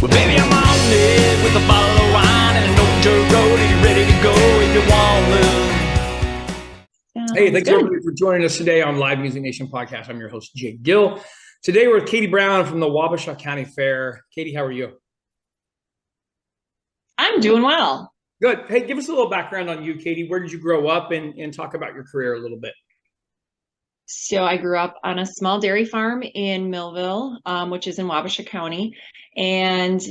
Well, baby, I'm on it with a bottle of wine and an old dirt road, and you're ready to go if you want to. Hey, thanks everybody for joining us today on Live Music Nation podcast. I'm your host, Jake Gill. Today we're with Katie Brown from the Wabasha County Fair. Katie, how are you? I'm doing well. Good. Hey, give us a little background on you, Katie. Where did you grow up, and talk about your career a little bit? So I grew up on a small dairy farm in Millville, which is in Wabasha County, and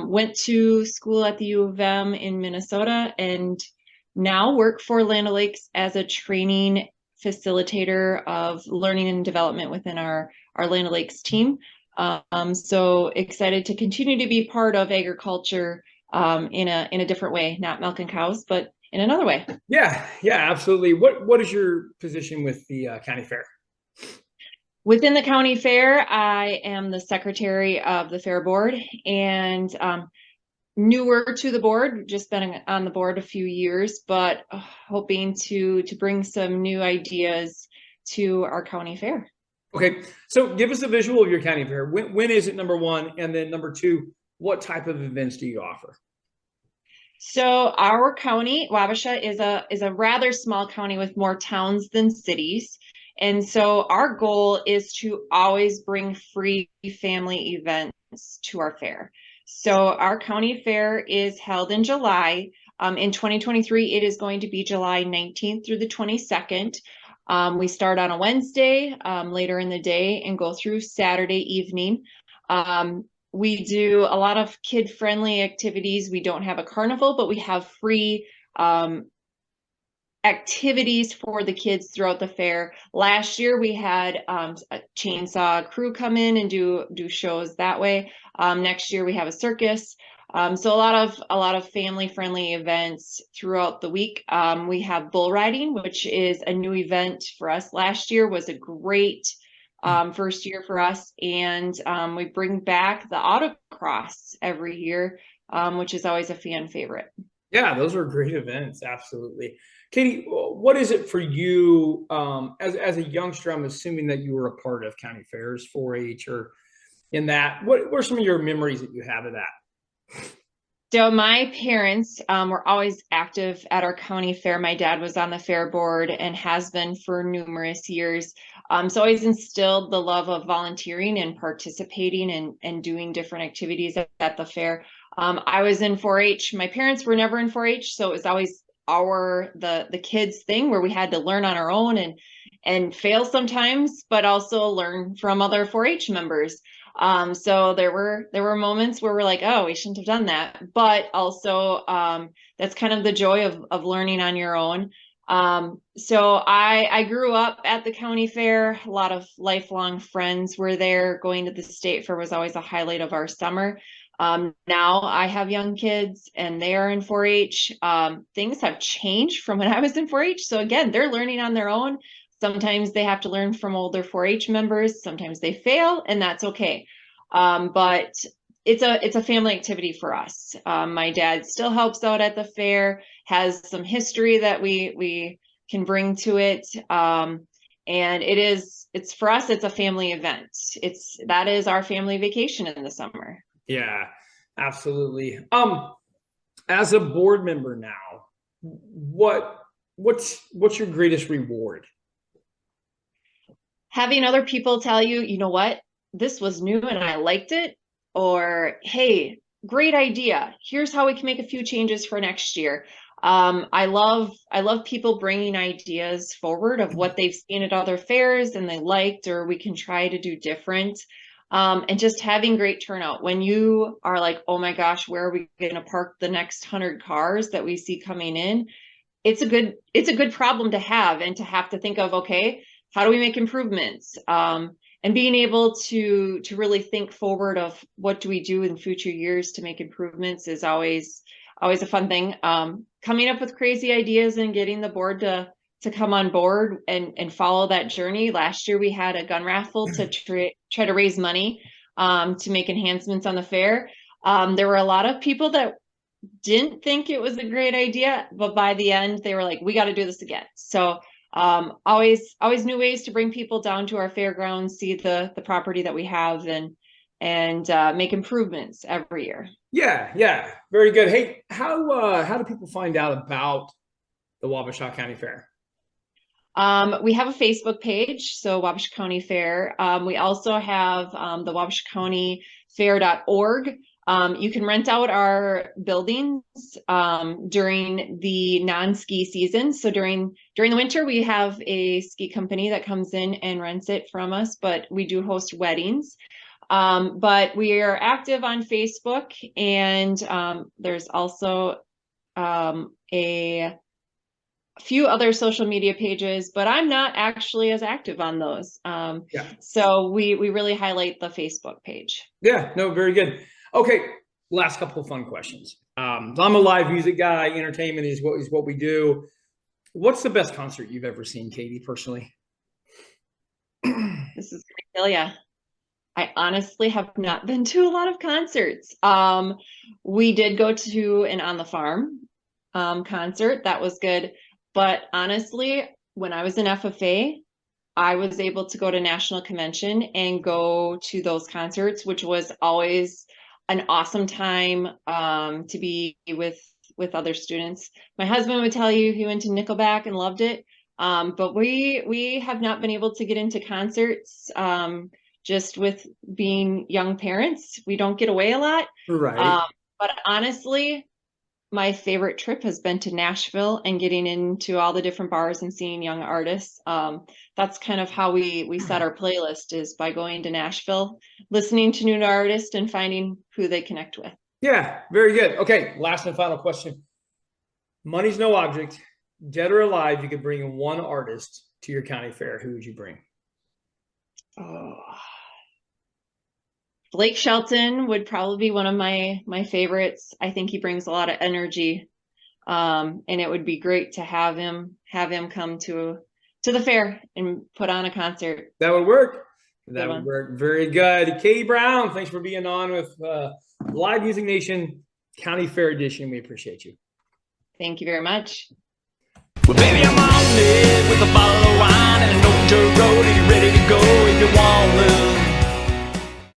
went to school at the U of M in Minnesota, and now work for Land O'Lakes as a training facilitator of learning and development within our Land O'Lakes team. So excited to continue to be part of agriculture in a different way, not milking cows, but in another way. Yeah, absolutely. What is your position with the county fair? Within the county fair, I am the secretary of the fair board, and newer to the board, just been on the board a few years, but hoping to bring some new ideas to our county fair. Okay, so give us a visual of your county fair. When is it, number one? And then number two, what type of events do you offer? So our county, Wabasha, is a rather small county with more towns than cities. And so our goal is to always bring free family events to our fair. So our county fair is held in July. In 2023, it is going to be July 19th through the 22nd. We start on a Wednesday later in the day and go through Saturday evening. We do a lot of kid-friendly activities. We don't have a carnival, but we have free activities for the kids throughout the fair. Last year we had a chainsaw crew come in and do shows that way. Next year we have a circus. So a lot of family-friendly events throughout the week. We have bull riding, which is a new event for us. Last year was a great first year for us, and we bring back the autocross every year, which is always a fan favorite. Yeah, those are great events. Absolutely. Katie, what is it for you as a youngster? I'm assuming that you were a part of county fairs, 4-H, or in that. What are some of your memories that you have of that? So my parents were always active at our county fair. My dad was on the fair board and has been for numerous years. So always instilled the love of volunteering and participating and doing different activities at the fair. I was in 4-H. My parents were never in 4-H, so it was always the kids thing where we had to learn on our own and fail sometimes, but also learn from other 4-H members. So there were moments where we're like, oh, we shouldn't have done that, but also that's kind of the joy of learning on your own. So I grew up at the county fair. A lot of lifelong friends were there. Going to the state fair was always a highlight of our summer. Now I have young kids and they are in 4-H. Things have changed from when I was in 4-H. So again, they're learning on their own. Sometimes they have to learn from older 4-H members. Sometimes they fail, and that's okay. But it's a family activity for us. My dad still helps out at the fair, has some history that we can bring to it. And it's for us, it's a family event. That is our family vacation in the summer. Yeah, absolutely. As a board member now, what's your greatest reward? Having other people tell you, you know what, this was new and I liked it, or hey, great idea. Here's how we can make a few changes for next year. I love people bringing ideas forward of what they've seen at other fairs and they liked, or we can try to do different. And just having great turnout. When you are like, oh my gosh, where are we going to park the next 100 cars that we see coming in? It's a good problem to have, and to have to think of, okay, how do we make improvements? And being able to really think forward of what do we do in future years to make improvements is always a fun thing. Coming up with crazy ideas and getting the board to come on board and follow that journey. Last year we had a gun raffle to try to raise money to make enhancements on the fair. There were a lot of people that didn't think it was a great idea, but by the end they were like, we got to do this again. So always new ways to bring people down to our fairgrounds, see the property that we have, and and make improvements every year. Yeah, very good. Hey, how do people find out about the Wabasha County Fair? We have a Facebook page, so Wabasha County Fair. We also have the wabashacountyfair.org. You can rent out our buildings during the non-ski season. So during the winter, we have a ski company that comes in and rents it from us, but we do host weddings. But we are active on Facebook, and there's also a few other social media pages, but I'm not actually as active on those. So we really highlight the Facebook page. Yeah, no, very good. Okay, last couple of fun questions. I'm a live music guy. Entertainment is what we do. What's the best concert you've ever seen, Katie, personally? This is gonna kill ya. I honestly have not been to a lot of concerts. We did go to an On the Farm concert. That was good. But honestly, when I was in FFA, I was able to go to national convention and go to those concerts, which was always an awesome time to be with other students. My husband would tell you he went to Nickelback and loved it. But we have not been able to get into concerts just with being young parents. We don't get away a lot. Right. But honestly, my favorite trip has been to Nashville and getting into all the different bars and seeing young artists. That's kind of how we set our playlist, is by going to Nashville, listening to new artists and finding who they connect with. Yeah, very good. Okay, last and final question. Money's no object. Dead or alive, you could bring one artist to your county fair. Who would you bring? Oh. Blake Shelton would probably be one of my favorites. I think he brings a lot of energy, and it would be great to have him come to the fair and put on a concert. That would work. That would work. Very good. Katie Brown, thanks for being on with Live Music Nation County Fair Edition. We appreciate you. Thank you very much. Well, baby, I'm on it with a bottle